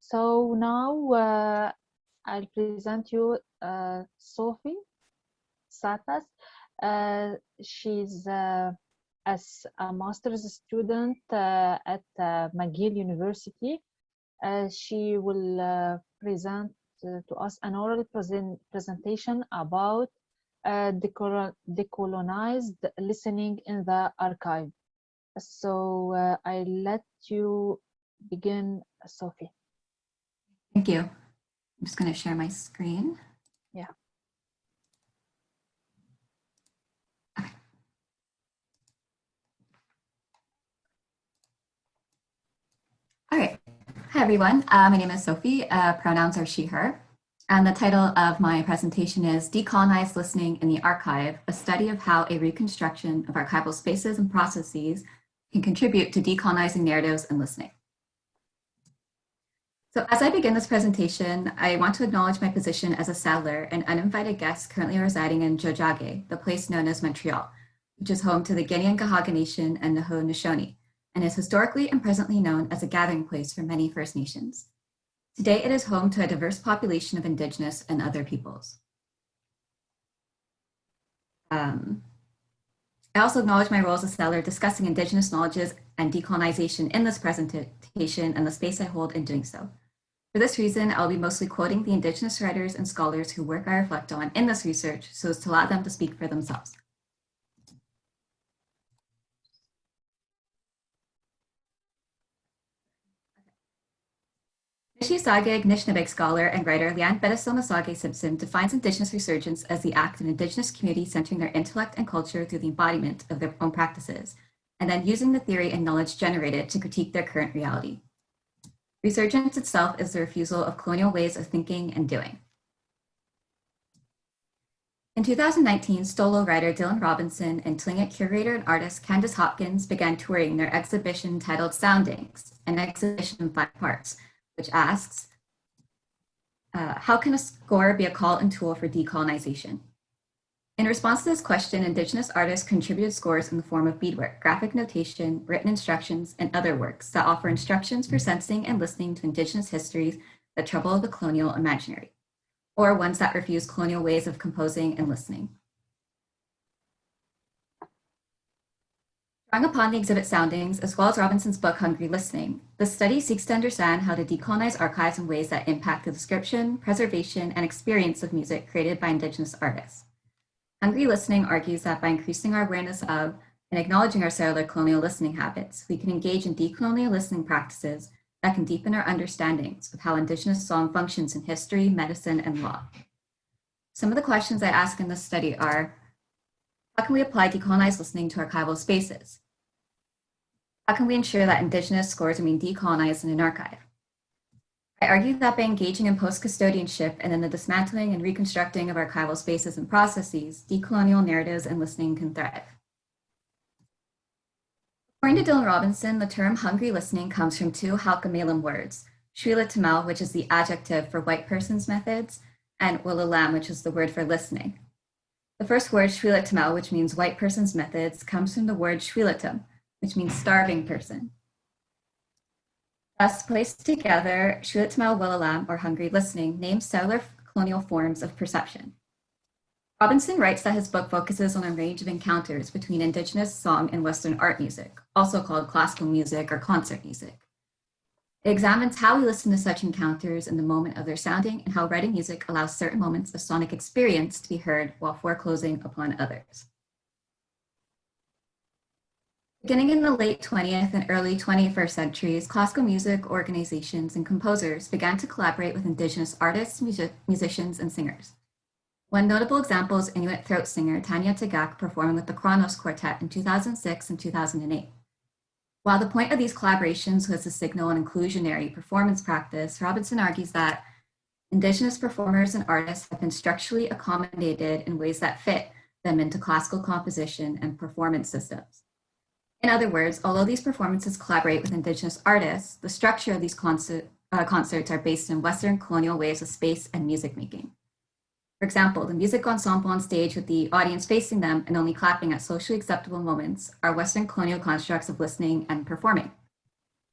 So now I'll present you Sophie Tsatas. She's as a master's student at McGill University. She will present to us an oral presentation about decolonized listening in the archive. So I'll let you begin, Sophie. Thank you. I'm just going to share my screen. Yeah. Okay. All right. Hi, everyone. My name is Sophie. Pronouns are she, her. And the title of my presentation is Decolonized Listening in the Archive, a study of how a reconstruction of archival spaces and processes can contribute to decolonizing narratives and listening. So as I begin this presentation, I want to acknowledge my position as a settler and uninvited guest currently residing in Tiohtià:ke, the place known as Montreal, which is home to the Kanien'kehá:ka Nation and the Haudenosaunee, and is historically and presently known as a gathering place for many First Nations. Today, it is home to a diverse population of Indigenous and other peoples. I also acknowledge my role as a settler discussing Indigenous knowledges and decolonization in this presentation and the space I hold in doing so. For this reason, I'll be mostly quoting the Indigenous writers and scholars whose work I reflect on in this research so as to allow them to speak for themselves. Nishisaagig Nishnabeg scholar and writer Leanne Bedesil Simpson defines Indigenous resurgence as the act of an Indigenous community centering their intellect and culture through the embodiment of their own practices, and then using the theory and knowledge generated to critique their current reality. Resurgence itself is the refusal of colonial ways of thinking and doing. In 2019, Stolo writer Dylan Robinson and Tlingit curator and artist Candice Hopkins began touring their exhibition titled Soundings, an exhibition in 5 parts, which asks, how can a score be a call and tool for decolonization? In response to this question, Indigenous artists contributed scores in the form of beadwork, graphic notation, written instructions, and other works that offer instructions for sensing and listening to Indigenous histories that trouble the colonial imaginary, or ones that refuse colonial ways of composing and listening. Drawing upon the exhibit Soundings, as well as Robinson's book, Hungry Listening, the study seeks to understand how to decolonize archives in ways that impact the description, preservation, and experience of music created by Indigenous artists. Hungry Listening argues that by increasing our awareness of and acknowledging our cellular colonial listening habits, we can engage in decolonial listening practices that can deepen our understandings of how Indigenous song functions in history, medicine, and law. Some of the questions I ask in this study are, how can we apply decolonized listening to archival spaces? How can we ensure that Indigenous scores are being decolonized in an archive? I argue that by engaging in post-custodianship and in the dismantling and reconstructing of archival spaces and processes, decolonial narratives and listening can thrive. According to Dylan Robinson, the term hungry listening comes from 2 Halkomelem words, Shwila Tamel, which is the adjective for white person's methods, and Willalam, which is the word for listening. The first word, Shwila Tamel, which means white person's methods, comes from the word Shwilatum, which means starving person. Thus, placed together, Shwilatamel Willalam, or hungry listening, names cellular colonial forms of perception. Robinson writes that his book focuses on a range of encounters between Indigenous song and Western art music, also called classical music or concert music. It examines how we listen to such encounters in the moment of their sounding and how writing music allows certain moments of sonic experience to be heard while foreclosing upon others. Beginning in the late 20th and early 21st centuries, classical music organizations and composers began to collaborate with Indigenous artists, musicians, and singers. One notable example is Inuit throat singer Tanya Tagaq performing with the Kronos Quartet in 2006 and 2008. While the point of these collaborations was to signal an inclusionary performance practice, Robinson argues that Indigenous performers and artists have been structurally accommodated in ways that fit them into classical composition and performance systems. In other words, although these performances collaborate with Indigenous artists, the structure of these concerts are based in Western colonial ways of space and music making. For example, the music ensemble on stage with the audience facing them and only clapping at socially acceptable moments are Western colonial constructs of listening and performing.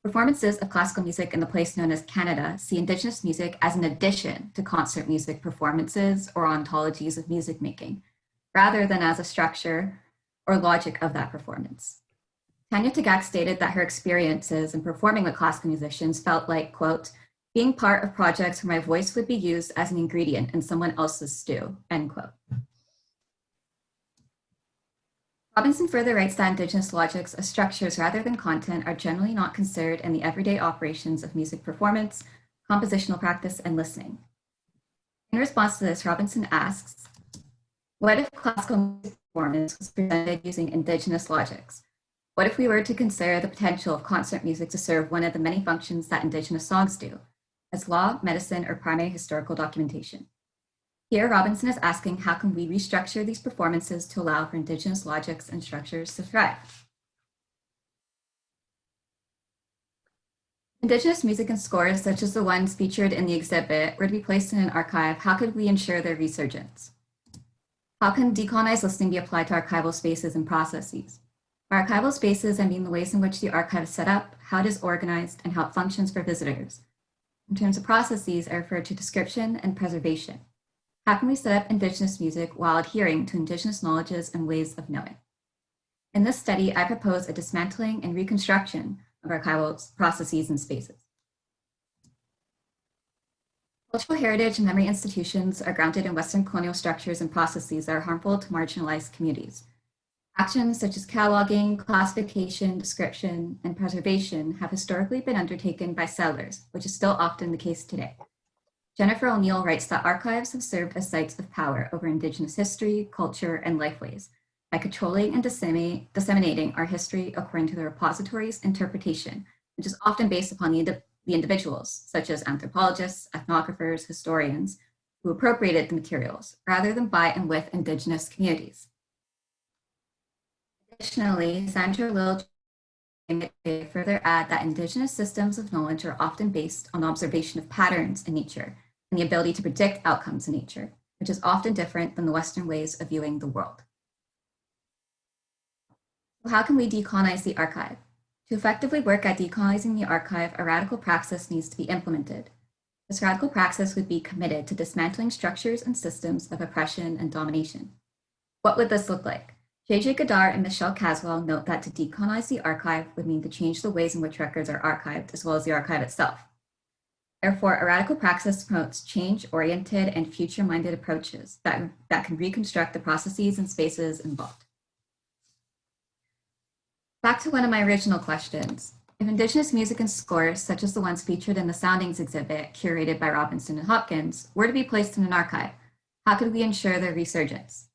Performances of classical music in the place known as Canada see Indigenous music as an addition to concert music performances or ontologies of music making, rather than as a structure or logic of that performance. Tanya Tagaq stated that her experiences in performing with classical musicians felt like, quote, being part of projects where my voice would be used as an ingredient in someone else's stew, end quote. Robinson further writes that Indigenous logics as structures rather than content are generally not considered in the everyday operations of music performance, compositional practice, and listening. In response to this, Robinson asks, what if classical music performance was presented using Indigenous logics? What if we were to consider the potential of concert music to serve one of the many functions that Indigenous songs do, as law, medicine, or primary historical documentation? Here, Robinson is asking, how can we restructure these performances to allow for Indigenous logics and structures to thrive? Indigenous music and scores, such as the ones featured in the exhibit, were to be placed in an archive. How could we ensure their resurgence? How can decolonized listening be applied to archival spaces and processes? By archival spaces, I mean the ways in which the archive is set up, how it is organized, and how it functions for visitors. In terms of processes, I refer to description and preservation. How can we set up Indigenous music while adhering to Indigenous knowledges and ways of knowing? In this study, I propose a dismantling and reconstruction of archival processes and spaces. Cultural heritage and memory institutions are grounded in Western colonial structures and processes that are harmful to marginalized communities. Actions such as cataloging, classification, description, and preservation have historically been undertaken by settlers, which is still often the case today. Jennifer O'Neill writes that archives have served as sites of power over Indigenous history, culture, and lifeways by controlling and disseminating our history according to the repository's interpretation, which is often based upon the individuals, such as anthropologists, ethnographers, historians, who appropriated the materials, rather than by and with Indigenous communities. Additionally, Sandra Lill further add that Indigenous systems of knowledge are often based on observation of patterns in nature and the ability to predict outcomes in nature, which is often different than the Western ways of viewing the world. So how can we decolonize the archive? To effectively work at decolonizing the archive, a radical praxis needs to be implemented. This radical praxis would be committed to dismantling structures and systems of oppression and domination. What would this look like? J.J. Godard and Michelle Caswell note that to decolonize the archive would mean to change the ways in which records are archived, as well as the archive itself. Therefore, a radical praxis promotes change-oriented and future-minded approaches that can reconstruct the processes and spaces involved. Back to one of my original questions. If Indigenous music and scores, such as the ones featured in the Soundings exhibit curated by Robinson and Hopkins, were to be placed in an archive, how could we ensure their resurgence?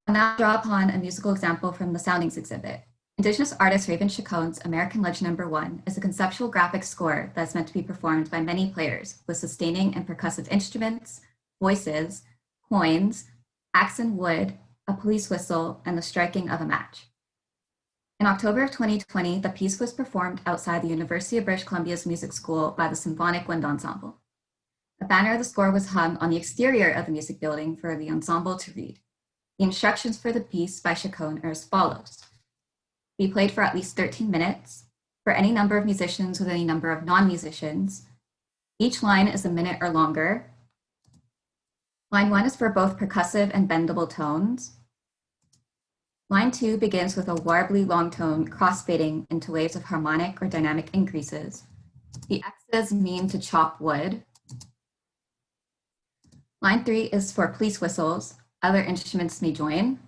I'll now draw upon a musical example from the Soundings exhibit. Indigenous artist Raven Chacon's American Legend No. 1 is a conceptual graphic score that's meant to be performed by many players with sustaining and percussive instruments, voices, coins, axe and wood, a police whistle, and the striking of a match. In October of 2020, the piece was performed outside the University of British Columbia's music school by the Symphonic Wind Ensemble. A banner of the score was hung on the exterior of the music building for the ensemble to read. The instructions for the piece by Chacon are as follows. Be played for at least 13 minutes, for any number of musicians with any number of non-musicians. Each line is a minute or longer. Line 1 is for both percussive and bendable tones. Line 2 begins with a warbly long tone cross-fading into waves of harmonic or dynamic increases. The X's mean to chop wood. Line 3 is for police whistles. Other instruments may join.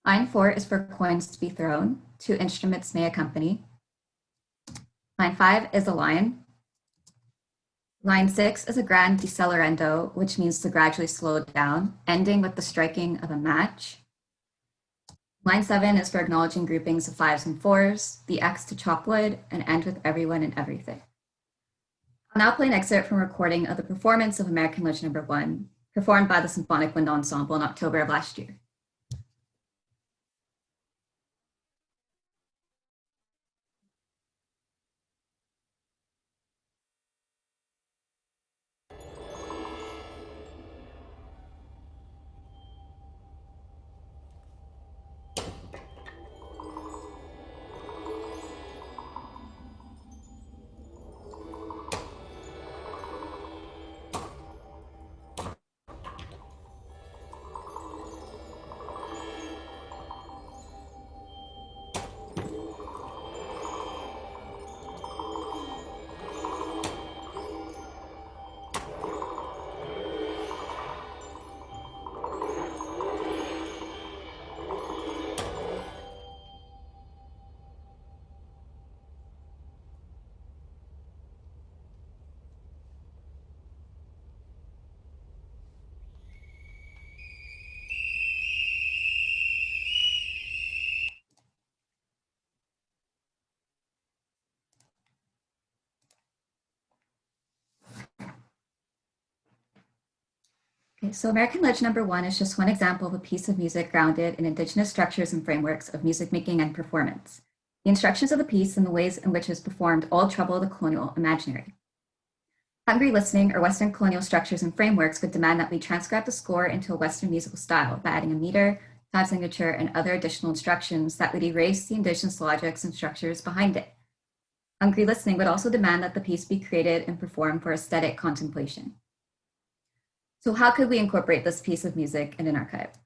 Line 4 is for coins to be thrown. 2 instruments may accompany. Line 5 is a line. Line 6 is a grand decelerando, which means to gradually slow down, ending with the striking of a match. Line 7 is for acknowledging groupings of 5s and 4s, the X to chop wood, and end with everyone and everything. I'll now play an excerpt from a recording of the performance of American Legend No. 1, performed by the Symphonic Wind Ensemble in October of last year. Okay, so American Ledge #1 is just one example of a piece of music grounded in Indigenous structures and frameworks of music making and performance. The instructions of the piece and the ways in which it is performed all trouble the colonial imaginary. Hungry listening or Western colonial structures and frameworks would demand that we transcribe the score into a Western musical style by adding a meter, time signature, and other additional instructions that would erase the Indigenous logics and structures behind it. Hungry listening would also demand that the piece be created and performed for aesthetic contemplation. So how could we incorporate this piece of music in an archive?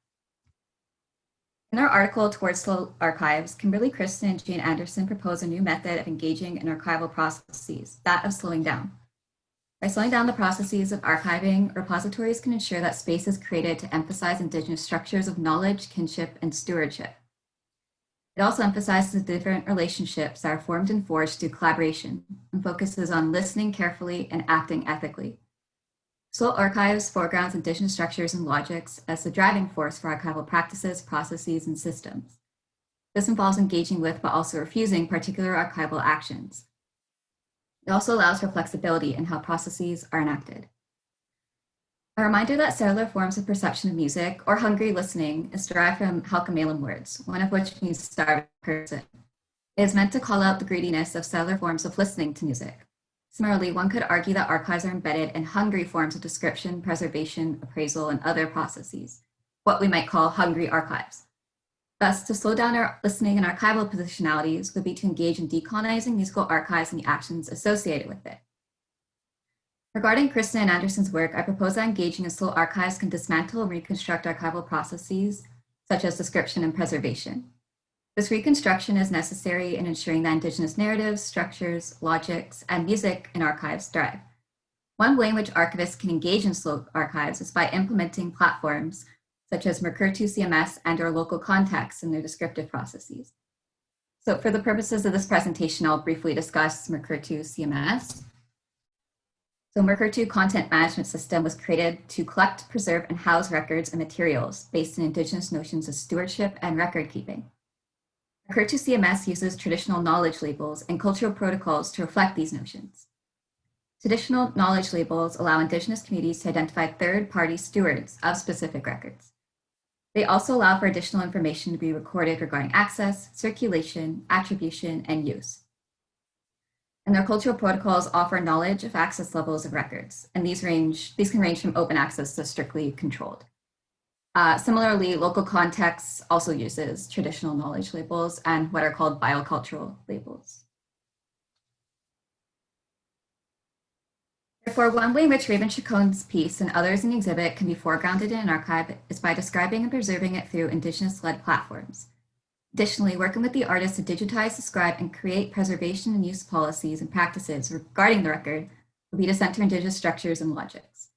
In our article, Towards Slow Archives, Kimberly Kristen and Jane Anderson propose a new method of engaging in archival processes, that of slowing down. By slowing down the processes of archiving, repositories can ensure that space is created to emphasize Indigenous structures of knowledge, kinship, and stewardship. It also emphasizes the different relationships that are formed and forged through collaboration and focuses on listening carefully and acting ethically. Slow Archives foregrounds Indigenous structures and logics as the driving force for archival practices, processes, and systems. This involves engaging with but also refusing particular archival actions. It also allows for flexibility in how processes are enacted. A reminder that cellular forms of perception of music, or hungry listening, is derived from Halkomelem words, one of which means starving person. It is meant to call out the greediness of cellular forms of listening to music. Similarly, one could argue that archives are embedded in hungry forms of description, preservation, appraisal, and other processes, what we might call hungry archives. Thus, to slow down our listening and archival positionalities would be to engage in decolonizing musical archives and the actions associated with it. Regarding Kristen and Anderson's work, I propose that engaging in slow archives can dismantle and reconstruct archival processes, such as description and preservation. This reconstruction is necessary in ensuring that Indigenous narratives, structures, logics, and music in archives thrive. One way in which archivists can engage in slow archives is by implementing platforms such as Merkurtu CMS and/or local contexts in their descriptive processes. So for the purposes of this presentation, I'll briefly discuss Merkurtu CMS. So Merkurtu Content Management System was created to collect, preserve, and house records and materials based on Indigenous notions of stewardship and record keeping. Merkurtu CMS uses traditional knowledge labels and cultural protocols to reflect these notions. Traditional knowledge labels allow Indigenous communities to identify third-party stewards of specific records. They also allow for additional information to be recorded regarding access, circulation, attribution, and use. And their cultural protocols offer knowledge of access levels of records, and these can range from open access to strictly controlled. Similarly, local contexts also uses traditional knowledge labels and what are called biocultural labels. Therefore, one way in which Raven Chacon's piece and others in the exhibit can be foregrounded in an archive is by describing and preserving it through Indigenous-led platforms. Additionally, working with the artist to digitize, describe, and create preservation and use policies and practices regarding the record will be to center Indigenous structures and logics.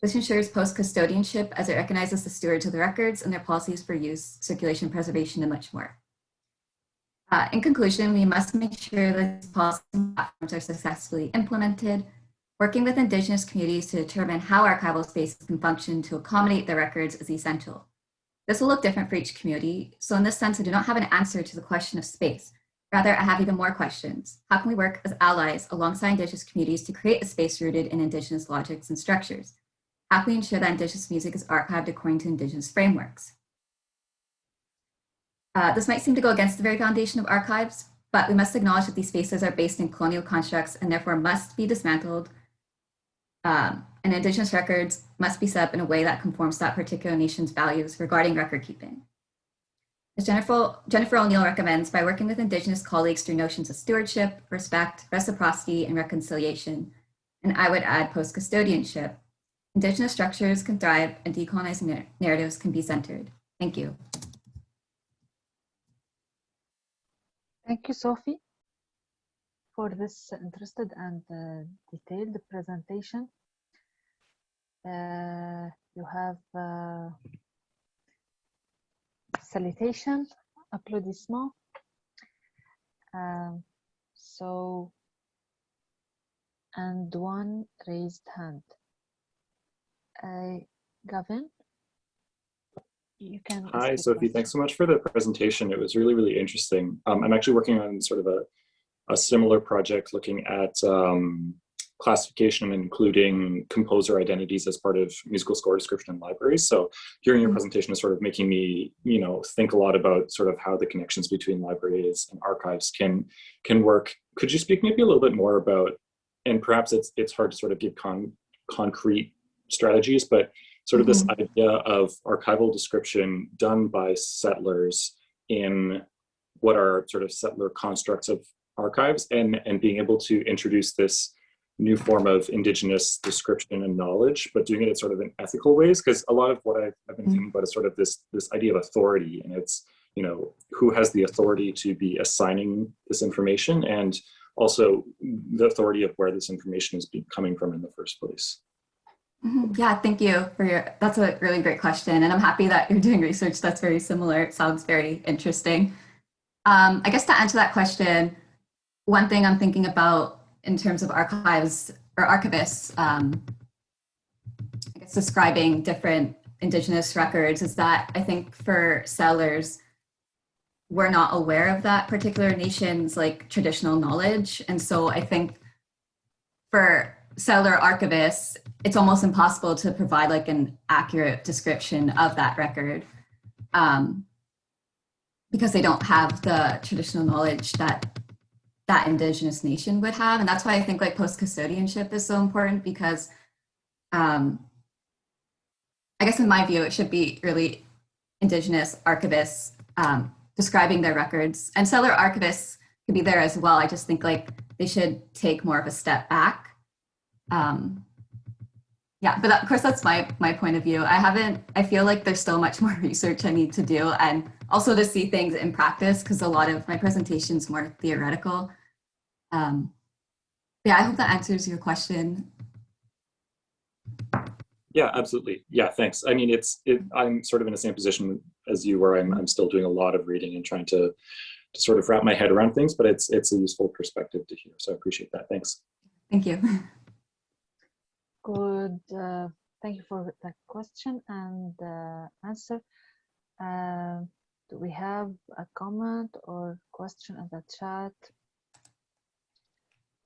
This ensures post-custodianship as it recognizes the stewards of the records and their policies for use, circulation, preservation, and much more. In conclusion, we must make sure that these policies and platforms are successfully implemented. Working with Indigenous communities to determine how archival spaces can function to accommodate the records is essential. This will look different for each community, so in this sense, I do not have an answer to the question of space. Rather, I have even more questions. How can we work as allies alongside Indigenous communities to create a space rooted in Indigenous logics and structures? How can we ensure that Indigenous music is archived according to Indigenous frameworks? This might seem to go against the very foundation of archives, but we must acknowledge that these spaces are based in colonial constructs and therefore must be dismantled, and Indigenous records must be set up in a way that conforms to that particular nation's values regarding record keeping. As Jennifer O'Neill recommends, by working with Indigenous colleagues through notions of stewardship, respect, reciprocity, and reconciliation, and I would add post-custodianship, Indigenous structures can thrive and decolonizing narratives can be centered. Thank you. Thank you, Sophie, for this interested and detailed presentation. You have salutation, applaudissement. And one raised hand. Gavin, you can. Hi, Sophie. Thanks so much for the presentation. It was really, really interesting. I'm actually working on sort of a similar project looking at classification and including composer identities as part of musical score description in libraries. So hearing your presentation is sort of making me, think a lot about sort of how the connections between libraries and archives can work. Could you speak maybe a little bit more about, and perhaps it's hard to sort of give concrete strategies, but sort of this idea of archival description done by settlers in what are sort of settler constructs of archives, and being able to introduce this new form of Indigenous description and knowledge, but doing it in sort of in ethical ways. Because a lot of what I've been thinking about is sort of this idea of authority, and it's, who has the authority to be assigning this information, and also the authority of where this information is coming from in the first place. Yeah, thank you for that's a really great question. And I'm happy that you're doing research that's very similar. It sounds very interesting. I guess to answer that question, one thing I'm thinking about in terms of archives or archivists, I guess describing different Indigenous records, is that I think for settlers, we're not aware of that particular nation's like traditional knowledge. And so I think for settler archivists, it's almost impossible to provide like an accurate description of that record because they don't have the traditional knowledge that Indigenous nation would have. And that's why I think like post-custodianship is so important, because I guess in my view, it should be really Indigenous archivists describing their records, and settler archivists could be there as well. I just think like they should take more of a step back. Yeah, but of course that's my point of view. I feel like there's still much more research I need to do, and also to see things in practice, because a lot of my presentation's more theoretical. Yeah, I hope that answers your question. Yeah, absolutely. Yeah, thanks. I mean, I'm sort of in the same position as you, where I'm still doing a lot of reading and trying to sort of wrap my head around things, but it's a useful perspective to hear. So I appreciate that. Thanks. Thank you. Good. Thank you for the question and answer. Do we have a comment or question in the chat?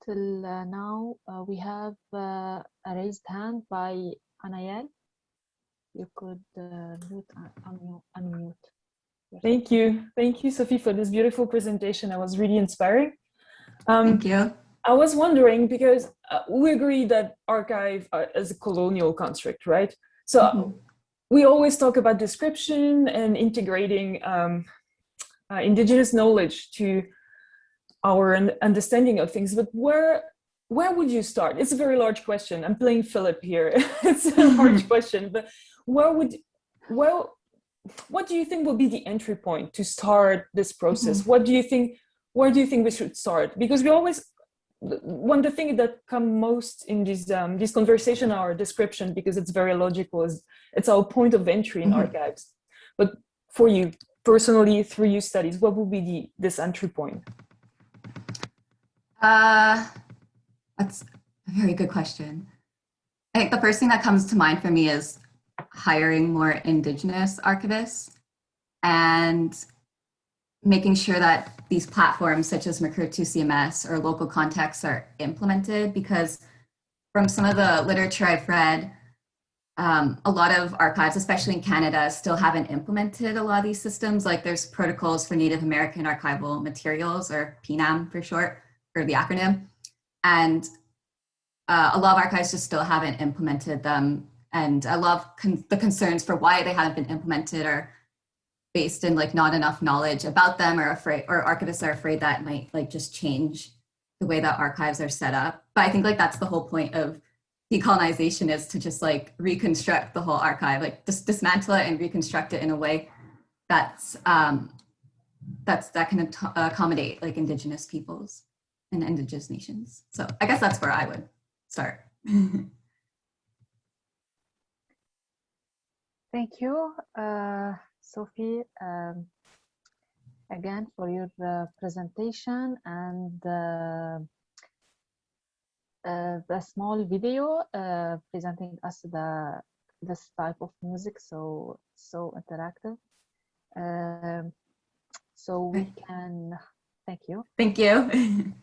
Till now, we have a raised hand by Anayel. You could unmute. Thank you, Sophie, for this beautiful presentation. That was really inspiring. Thank you. I was wondering, because we agree that archive is a colonial construct, right? So we always talk about description and integrating Indigenous knowledge to our understanding of things, but where would you start? It's a very large question. I'm playing Philip here. It's a large question, but what do you think will be the entry point to start this process? Where do you think we should start? Because one the thing that come most in this conversation are description, because it's very logical, it's our point of entry in archives. But for you personally, through your studies, what would be this entry point? That's a very good question. I think the first thing that comes to mind for me is hiring more Indigenous archivists and making sure that these platforms such as Mercur2CMS or local contexts are implemented, because from some of the literature I've read, a lot of archives, especially in Canada, still haven't implemented a lot of these systems. Like there's protocols for Native American archival materials, or PNAM for short, or the acronym. And a lot of archives just still haven't implemented them. And I love the concerns for why they haven't been implemented are based in like not enough knowledge about them, or archivists are afraid that might like just change the way that archives are set up. But I think like that's the whole point of decolonization, is to just like reconstruct the whole archive, like just dismantle it and reconstruct it in a way that can accommodate like Indigenous peoples and Indigenous nations. So I guess that's where I would start. Thank you, Sophie, again for your presentation and the small video presenting us this type of music, so interactive. So we can, thank you. Thank you.